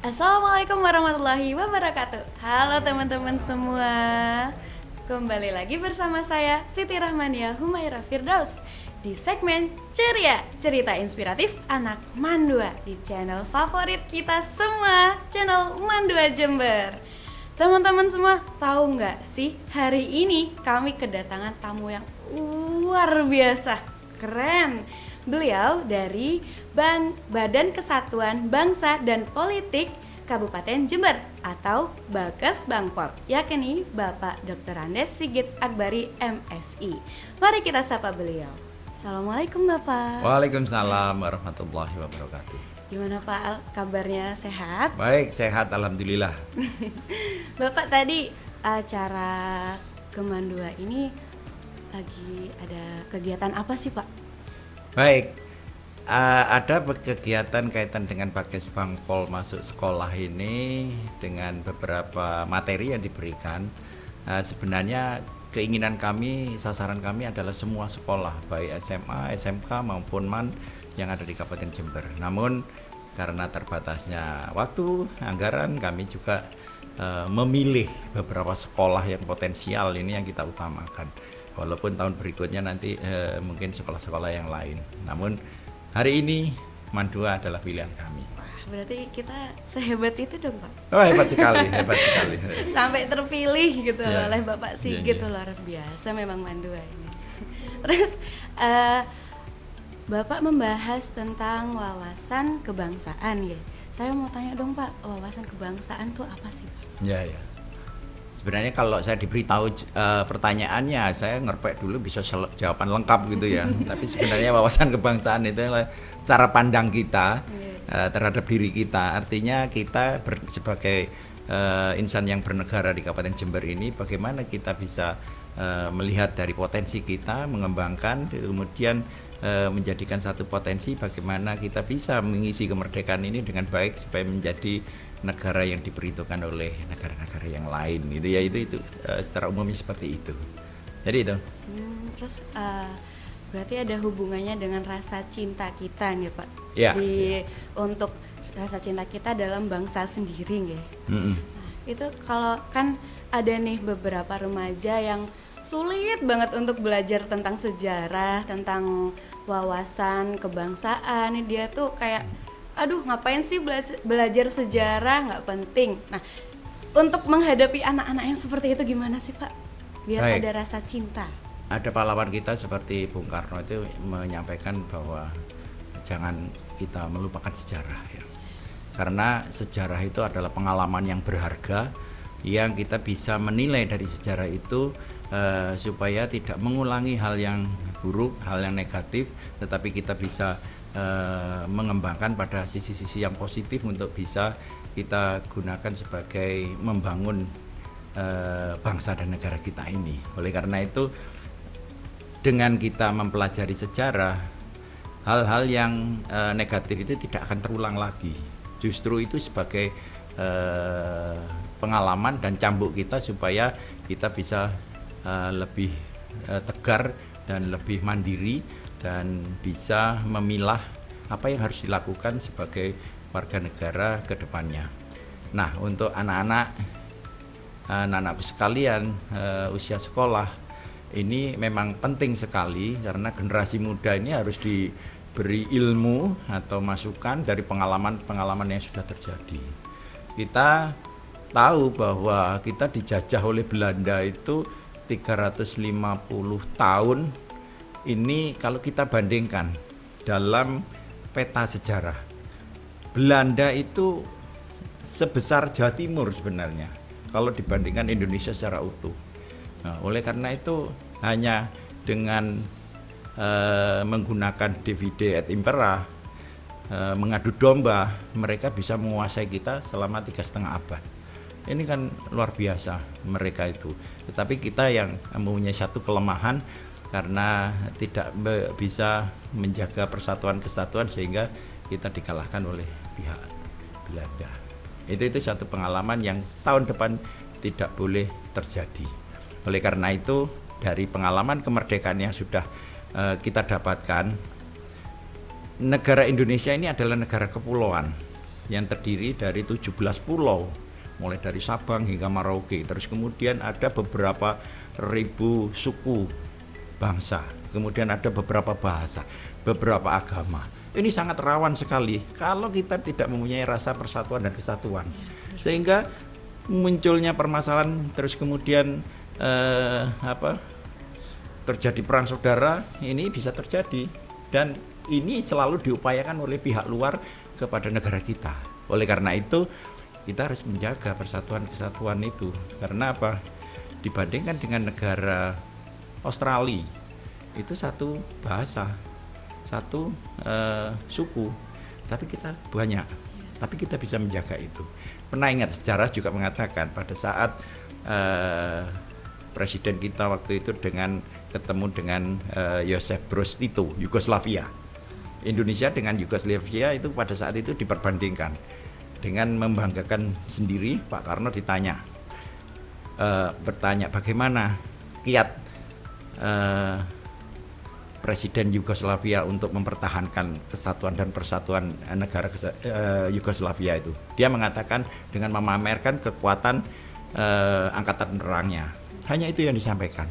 Assalamualaikum warahmatullahi wabarakatuh. Halo teman-teman semua. Kembali lagi bersama saya Siti Rahmania Humaira Firdaus di segmen Ceria, cerita inspiratif anak Mandua di channel favorit kita semua, channel Mandua Jember. Teman-teman semua, tahu nggak sih hari ini kami kedatangan tamu yang luar biasa, keren. Beliau dari Badan Kesatuan Bangsa dan Politik Kabupaten Jember atau Bakes Bangpol, yakni Bapak Dr. Andes Sigit Akbari MSI. Mari kita sapa beliau. Assalamualaikum Bapak. Waalaikumsalam warahmatullahi wabarakatuh. Gimana Pak, kabarnya sehat? Baik, sehat alhamdulillah. Bapak tadi acara Kemandua ini lagi ada kegiatan apa sih Pak? Baik, ada kegiatan kaitan dengan Bakes Bangpol masuk sekolah ini dengan beberapa materi yang diberikan. Sebenarnya keinginan kami, sasaran kami adalah semua sekolah, baik SMA, SMK maupun MAN yang ada di Kabupaten Jember. Namun karena terbatasnya waktu, anggaran, kami juga memilih beberapa sekolah yang potensial ini yang kita utamakan. Walaupun tahun berikutnya nanti mungkin sekolah-sekolah yang lain. Namun hari ini Mandua adalah pilihan kami. Wah, berarti kita sehebat itu dong Pak. Oh, hebat sekali, hebat sekali. Sampai terpilih gitu Ya. oleh Bapak Sigit, luar biasa memang Mandua ini. Terus Bapak membahas tentang wawasan kebangsaan ya. Saya mau tanya dong Pak, wawasan kebangsaan tuh apa sih Pak? Ya, ya. Sebenarnya kalau saya diberitahu pertanyaannya, saya ngerpek dulu bisa jawaban lengkap gitu ya. Tapi sebenarnya wawasan kebangsaan itu adalah cara pandang kita terhadap diri kita. Artinya kita sebagai insan yang bernegara di Kabupaten Jember ini, bagaimana kita bisa melihat dari potensi kita, mengembangkan, kemudian menjadikan satu potensi bagaimana kita bisa mengisi kemerdekaan ini dengan baik supaya menjadi negara yang diperhitungkan oleh negara-negara yang lain gitu ya, itu secara umumnya seperti itu. Jadi itu. Terus berarti ada hubungannya dengan rasa cinta kita nih Pak. Ya. Untuk rasa cinta kita dalam bangsa sendiri nggih. Mm-mm. Nah, itu kalau kan ada nih beberapa remaja yang sulit banget untuk belajar tentang sejarah, tentang wawasan kebangsaan. Dia tuh kayak aduh ngapain sih belajar sejarah, nggak penting. Nah, untuk menghadapi anak-anak yang seperti itu gimana sih Pak? Biar Baik. ada rasa cinta. Ada pahlawan kita seperti Bung Karno itu menyampaikan bahwa jangan kita melupakan sejarah ya. Karena sejarah itu adalah pengalaman yang berharga yang kita bisa menilai dari sejarah itu supaya tidak mengulangi hal yang buruk, hal yang negatif, tetapi kita bisa mengembangkan pada sisi-sisi yang positif untuk bisa kita gunakan sebagai membangun bangsa dan negara kita ini. Oleh karena itu, dengan kita mempelajari sejarah, hal-hal yang negatif itu tidak akan terulang lagi. Justru itu sebagai pengalaman dan cambuk kita supaya kita bisa lebih tegar dan lebih mandiri dan bisa memilah apa yang harus dilakukan sebagai warga negara ke depannya. Nah, untuk anak-anak sekalian usia sekolah ini memang penting sekali karena generasi muda ini harus diberi ilmu atau masukan dari pengalaman-pengalaman yang sudah terjadi. Kita tahu bahwa kita dijajah oleh Belanda itu 350 tahun. Ini kalau kita bandingkan dalam peta sejarah, Belanda itu sebesar Jawa Timur sebenarnya kalau dibandingkan Indonesia secara utuh. Nah, oleh karena itu hanya dengan menggunakan divide et impera, mengadu domba, mereka bisa menguasai kita selama 3,5 abad. Ini kan luar biasa mereka itu. Tetapi kita yang mempunyai satu kelemahan karena tidak bisa menjaga persatuan kesatuan sehingga kita dikalahkan oleh pihak Belanda. Itu satu pengalaman yang tahun depan tidak boleh terjadi. Oleh karena itu dari pengalaman kemerdekaan yang sudah kita dapatkan, negara Indonesia ini adalah negara kepulauan yang terdiri dari 17 pulau, mulai dari Sabang hingga Merauke. Terus kemudian ada beberapa ribu suku bangsa, kemudian ada beberapa bahasa, beberapa agama. Ini sangat rawan sekali kalau kita tidak mempunyai rasa persatuan dan kesatuan, sehingga munculnya permasalahan, terus kemudian terjadi perang saudara, ini bisa terjadi, dan ini selalu diupayakan oleh pihak luar kepada negara kita. Oleh karena itu kita harus menjaga persatuan kesatuan itu. Karena apa? Dibandingkan dengan negara Australia, itu satu bahasa, satu suku, tapi kita banyak, tapi kita bisa menjaga itu. Pernah ingat sejarah juga mengatakan pada saat presiden kita waktu itu ketemu dengan Josip Broz Tito, Yugoslavia. Indonesia dengan Yugoslavia itu pada saat itu diperbandingkan. Dengan membanggakan sendiri, Pak Karno bertanya bagaimana kiat Presiden Yugoslavia untuk mempertahankan kesatuan dan persatuan negara Yugoslavia itu. Dia mengatakan dengan memamerkan kekuatan angkatan perangnya. Hanya itu yang disampaikan.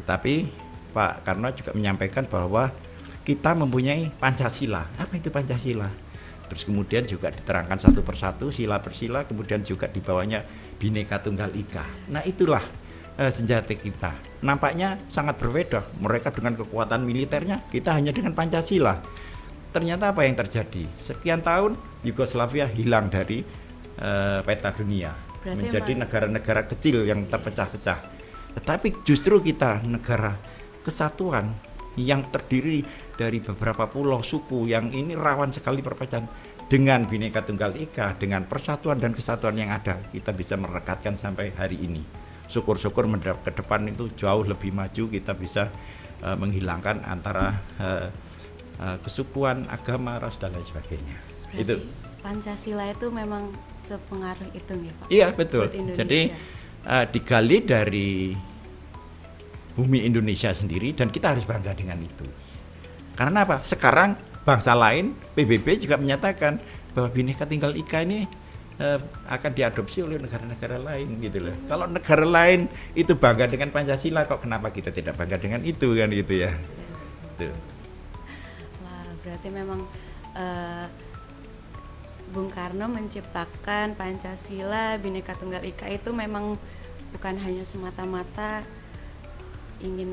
Tetapi Pak Karno juga menyampaikan bahwa kita mempunyai Pancasila. Apa itu Pancasila? Terus kemudian juga diterangkan satu persatu, sila per sila, kemudian juga di bawahnya Bhinneka Tunggal Ika. Nah itulah senjata kita. Nampaknya sangat berbeda, mereka dengan kekuatan militernya, kita hanya dengan Pancasila. Ternyata apa yang terjadi? Sekian tahun Yugoslavia hilang dari peta dunia. Berarti menjadi negara-negara kecil yang terpecah-pecah. Tetapi justru kita negara kesatuan yang terdiri dari beberapa pulau suku yang ini rawan sekali perpecahan. Dengan Bhinneka Tunggal Ika, dengan persatuan dan kesatuan yang ada, kita bisa merekatkan sampai hari ini. Syukur-syukur ke depan itu jauh lebih maju, kita bisa menghilangkan antara kesukuan, agama, ras dan lain sebagainya. Berarti itu Pancasila itu memang sepengaruh itu ya Pak? Iya betul. Jadi digali dari bumi Indonesia sendiri dan kita harus bangga dengan itu. Karena apa? Sekarang bangsa lain, PBB juga menyatakan bahwa Bhinneka Tunggal Ika ini akan diadopsi oleh negara-negara lain gitu loh. Kalau negara lain itu bangga dengan Pancasila, kok kenapa kita tidak bangga dengan itu kan gitu ya? Tuh. Wah, berarti memang Bung Karno menciptakan Pancasila, Bhinneka Tunggal Ika itu memang bukan hanya semata-mata ingin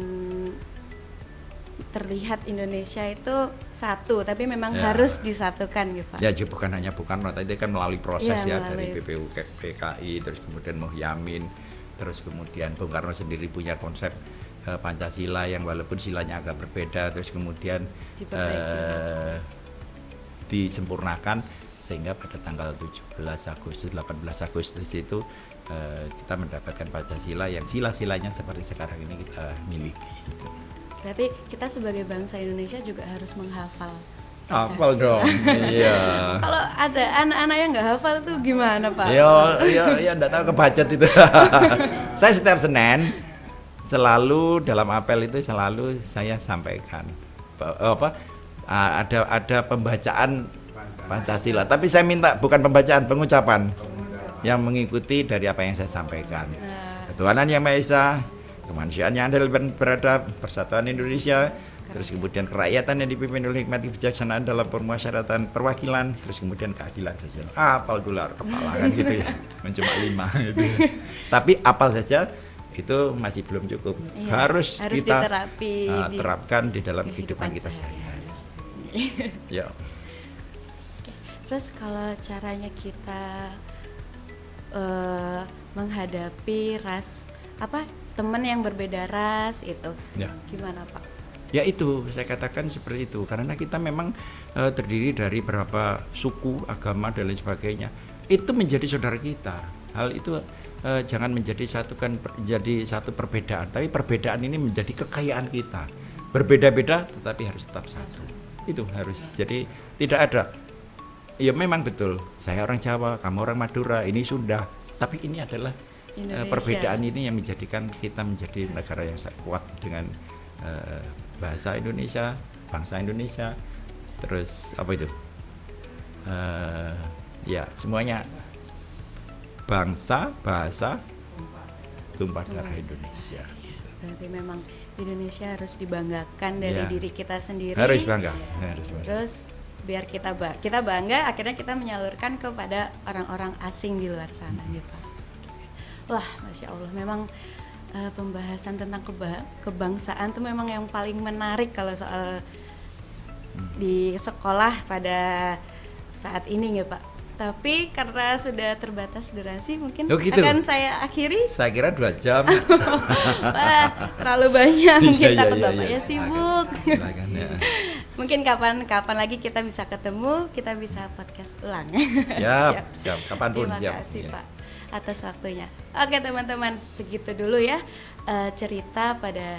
terlihat Indonesia itu satu, tapi memang harus disatukan gitu Pak. Ya, bukan hanya Bung Karno, itu kan melalui proses melalui dari BPUPKI, terus kemudian Muhyamin, terus kemudian Bung Karno sendiri punya konsep Pancasila yang walaupun silanya agak berbeda, terus kemudian disempurnakan sehingga pada tanggal 17 Agustus, 18 Agustus itu kita mendapatkan Pancasila yang sila-silanya seperti sekarang ini kita miliki. Berarti kita sebagai bangsa Indonesia juga harus menghafal Pancasila. Hafal dong, iya. Kalau ada anak-anak yang nggak hafal tuh gimana Pak? Ya, enggak tahu kebacet itu. Saya setiap Senin selalu dalam apel itu selalu saya sampaikan ada pembacaan Pancasila, tapi saya minta bukan pembacaan, pengucapan yang mengikuti dari apa yang saya sampaikan. Ketuhanan Yang Maha Esa, kemanusiaan yang adil dan beradab, persatuan Indonesia, terus kemudian kerakyatan yang dipimpin oleh hikmat kebijaksanaan dalam permusyawaratan perwakilan, terus kemudian keadilan sosial. Apal dolar kepala kan gitu ya, cuma 5 gitu. Tapi apal saja itu masih belum cukup. Iya, harus kita terapkan di dalam kehidupan kita sehari-hari. Ya. Terus kalau caranya kita menghadapi teman yang berbeda ras itu, gimana Pak? Ya itu saya katakan seperti itu, karena kita memang terdiri dari beberapa suku, agama dan lain sebagainya. Itu menjadi saudara kita. Hal itu jangan menjadi satu perbedaan, tapi perbedaan ini menjadi kekayaan kita. Berbeda-beda tetapi harus tetap satu. Itu harus. Jadi tidak ada. Ya memang betul, saya orang Jawa, kamu orang Madura, ini Sunda, tapi ini adalah perbedaan ini yang menjadikan kita menjadi negara yang kuat dengan bahasa Indonesia, bangsa Indonesia, terus apa itu Ya, semuanya bangsa, bahasa, tumpah darah Indonesia. Berarti memang Indonesia harus dibanggakan dari Iya. diri kita sendiri. Harus bangga. Harus bangga. Terus biar kita bangga, akhirnya kita menyalurkan kepada orang-orang asing di luar sana gitu. Wah, Masya Allah, memang pembahasan tentang kebangsaan itu memang yang paling menarik kalau soal di sekolah pada saat ini ya Pak. Tapi karena sudah terbatas durasi, mungkin Oh, gitu. akan saya akhiri. Saya kira 2 jam. Wah, terlalu banyak, mungkin Iya, takut iya, bapaknya iya. sibuk. Silakan, ya. Mungkin kapan lagi kita bisa ketemu, kita bisa podcast ulang. Siap. Kapanpun Terima siap. kasih Ya. Pak atas waktunya. Oke teman-teman, segitu dulu ya cerita pada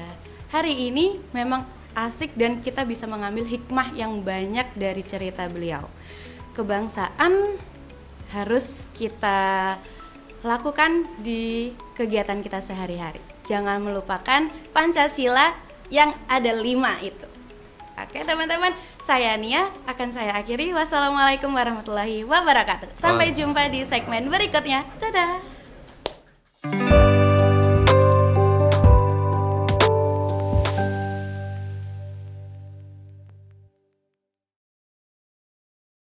hari ini. Memang asik dan kita bisa mengambil hikmah yang banyak dari cerita beliau. Kebangsaan harus kita lakukan di kegiatan kita sehari-hari. Jangan melupakan Pancasila yang ada 5 itu. Oke teman-teman, saya Nia akan saya akhiri. Wassalamualaikum warahmatullahi wabarakatuh. Sampai jumpa di segmen berikutnya. Dadah.